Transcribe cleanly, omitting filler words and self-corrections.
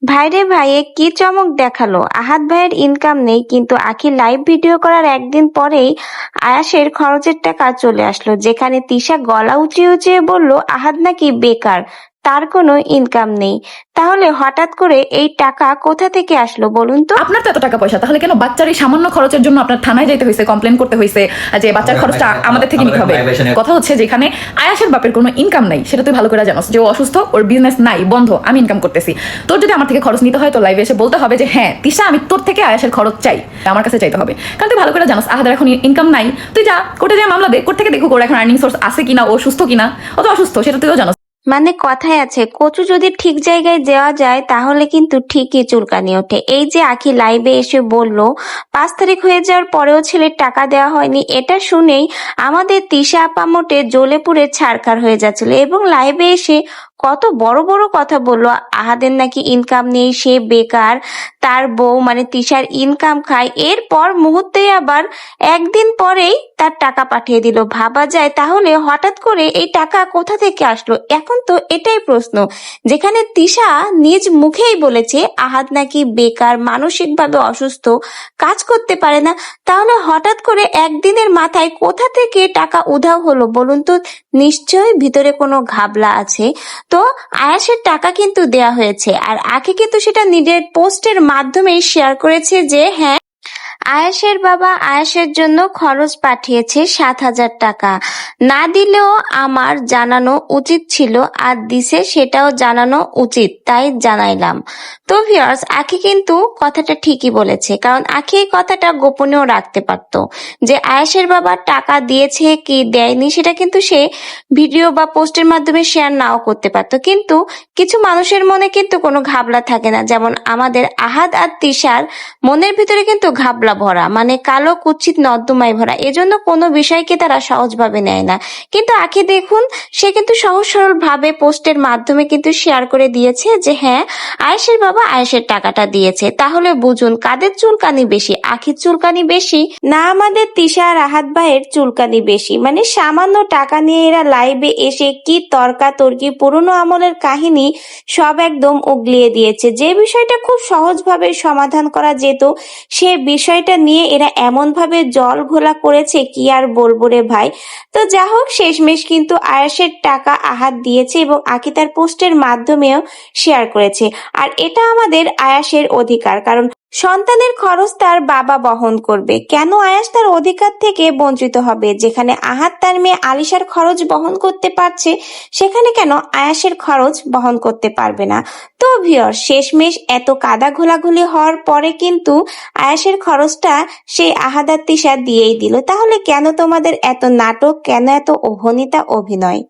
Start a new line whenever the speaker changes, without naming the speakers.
ভাইরে ভাই এ কি চমক দেখালো! আহাদ ভাইয়ের ইনকাম নেই, কিন্তু আখি লাইভ ভিডিও করার একদিন পরেই আয়াসের খরচের টাকা চলে আসলো, যেখানে তিশা গলা উঁচিয়ে উঁচিয়ে বলল আহাদ নাকি বেকার, তার কোনো ইনকাম নেই। তাহলে হঠাৎ করে এই টাকা কোথা থেকে আসলো বলুন তো?
আপনার তো এত টাকা পয়সা, তাহলে কেন বাচ্চার এই সামান্য খরচের জন্য আপনার থানায় যাইতে হয়েছে, কমপ্লেন করতে হয়েছে যে বাচ্চার খরচটা আমাদের থেকে নিতে হবে? কথা হচ্ছে যেখানে আয়াসের বাপের কোনো ইনকাম নাই, সেটা তুই ভালো করে জানোস যে ও অসুস্থ, ওর বিজনেস নাই, বন্ধ, আমি ইনকাম করতেছি। তোর যদি আমার থেকে খরচ নিতে হয় তো লাইভে এসে বলতে হবে যে হ্যাঁ তিশা, আমি তোর থেকে আয়াসের খরচ চাই, আমার কাছে চাইতে হবে। কারণ তুই ভালো করে জানোস আহাদের এখন ইনকাম নাই। তুই যা কোর্টে যা মামলা দে, কোর্ট থেকে দেখুক ওর এখন আর্নিং সোর্স আছে কিনা, ও সুস্থ কিনা। ও তো অসুস্থ, সেটা তুইও জানোস।
মানে কথায় আছে, কচু যদি ঠিক জায়গায় দেওয়া যায় তাহলে কিন্তু ঠিকই চুলকানি ওঠে। এই যে আখি লাইভে এসে বলল 5 তারিখ হয়ে যাওয়ার পরেও ছেলের টাকা দেওয়া হয়নি, এটা শুনেই আমাদের তিশা আপা মোটে জ্বলে পুড়ে ছারখার হয়ে যাচ্ছিল এবং লাইভে এসে কত বড় বড় কথা বললো। আহাদের নাকি ইনকাম নেই, সে বেকার, তার বউ মানে তিশার ইনকাম খায়। এরপর মুহূর্তেই আবার একদিন পরেই তার টাকা পাঠিয়ে দিল। ভাবা যায় তাহলে হঠাৎ করে এই টাকা কোথা থেকে আসলো? এখন তো এটাই প্রশ্ন, যেখানে তিশা নিজ মুখেই বলেছে আহাদ নাকি বেকার, মানসিকভাবে অসুস্থ, কাজ করতে পারে না। তাহলে হঠাৎ করে একদিনের মাথায় কোথা থেকে টাকা উধাও হলো বলুন তো? নিশ্চয়ই ভিতরে কোনো ঘাবলা আছে। তো আয়াসের টাকা কিন্তু দেয়া হয়েছে, আর আখি কিন্তু সেটা নিজের পোস্টের মাধ্যমেই শেয়ার করেছে যে হ্যাঁ, আয়েশের বাবা আয়েশের জন্য খরচ পাঠিয়েছে 7,000 টাকা। না দিলেও আমার জানানো উচিত ছিল, আর দিছে সেটাও জানানো উচিত, তাই জানাইলাম। তো ভিউয়ার্স, আখি কিন্তু কথাটা ঠিকই বলেছে, কারণ আখি এই কথাটা গোপনেও রাখতে পারত যে আয়েশের বাবা টাকা দিয়েছে কি দেয়নি সেটা কিন্তু সে ভিডিও বা পোস্টের মাধ্যমে শেয়ার নাও করতে পারতো। কিন্তু কিছু মানুষের মনে কিন্তু কোনো ঘাবলা থাকে না, যেমন আমাদের আহাদ আর তিশার মনের ভিতরে কিন্তু ঘাবলা ভরা, মানে কালো কুৎসিত নর্দমায় ভরা। এজন্য কোনো বিষয়কে তারা সহজভাবে নেয় না। কিন্তু আখি দেখুন, সে কিন্তু সহজ সরল ভাবে পোস্টের মাধ্যমে কিন্তু শেয়ার করে দিয়েছে যে হ্যাঁ, আয়েশের বাবা আয়েশের টাকাটা দিয়েছে। তাহলে বুঝুন কাদের চুলকানি বেশি, আখির চুলকানি বেশি না আমাদের তিশা আর আহাদ ভাইয়ের চুলকানি বেশি? মানে সামান্য টাকা নিয়ে এরা লাইভে এসে কি তর্কাতর্কি, পুরনো আমলের কাহিনী সব একদম উগলিয়ে দিয়েছে। যে বিষয়টা খুব সহজভাবে সমাধান করা যেত সে বিষয়টা নিয়ে এরা এমন ভাবে জল ঘোলা করেছে, কি আর বলবো রে ভাই। তো যা হোক, শেষমেশ কিন্তু আয়াসের টাকা আহাদ দিয়েছে এবং আকি তার পোস্টের মাধ্যমেও শেয়ার করেছে। আর এটা আমাদের আয়াসের অধিকার, কারণ সন্তানের খরচ তার বাবা বহন করবে। কেন আয়াস তার অধিকার থেকে বঞ্চিত হবে? যেখানে আহাদ তার মেয়ে আলিশার খরচ বহন করতে পারছে, সেখানে কেন আয়াসের খরচ বহন করতে পারবে না? তো ভিউয়ার, শেষমেশ এত কাদা ঘোলাঘুলি হওয়ার পরে কিন্তু আয়াসের খরচটা সেই আহাদ আর তিশা দিয়েই দিল। তাহলে কেন তোমাদের এত নাটক, কেন এত অভিনেতা অভিনয়?